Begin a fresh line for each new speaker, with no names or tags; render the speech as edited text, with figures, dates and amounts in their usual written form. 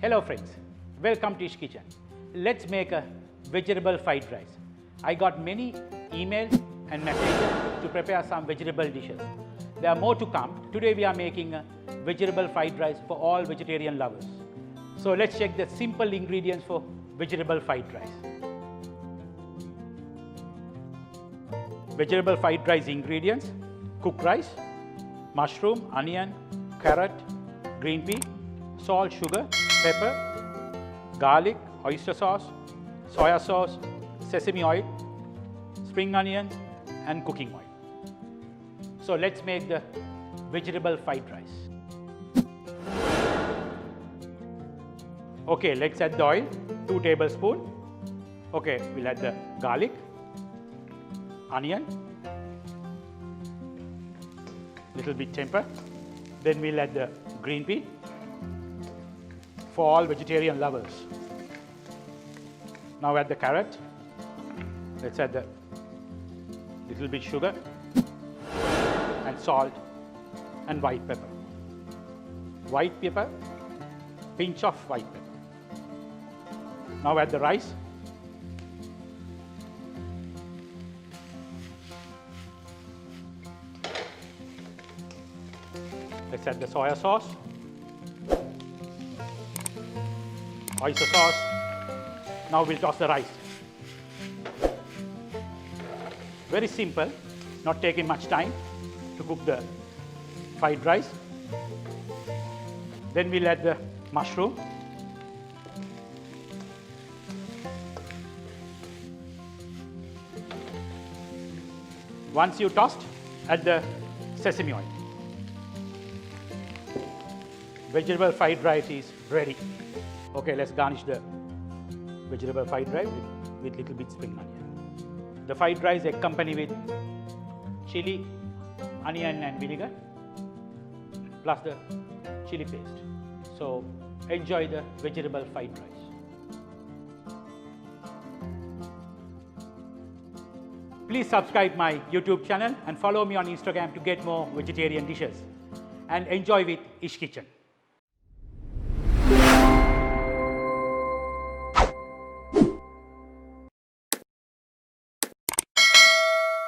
Hello friends, welcome to Eash kitchen. Let's make a vegetable fried rice. I got many emails and messages to prepare some vegetable dishes. There are more to come. Today we are making a vegetable fried rice for all vegetarian lovers. So let's check the simple ingredients for vegetable fried rice. Vegetable fried rice ingredients: cooked rice, mushroom, onion, carrot, green pea, salt, sugar, pepper, garlic, oyster sauce, soya sauce, sesame oil, spring onion and cooking oil. So let's make the vegetable fried rice. Okay, let's add the oil, 2 tablespoons. Okay, we'll add the garlic, onion, little bit pepper. Then we'll add the green pea for all vegetarian lovers. Now add the carrot. Let's add the little bit sugar and salt and white pepper. White pepper, pinch of white pepper. Now add the rice. Let's add the soya sauce, oyster sauce. Now we'll toss the rice. Very simple, not taking much time to cook the fried rice. Then we'll add the mushroom. Once you tossed, add the sesame oil. Vegetable fried rice is ready. Okay, let's garnish the vegetable fried rice with little bit spring onion. The fried rice accompanied with chili, onion and vinegar plus the chili paste. So enjoy the vegetable fried rice. Please subscribe my YouTube channel and follow me on Instagram to get more vegetarian dishes. And enjoy with Eash Kitchen.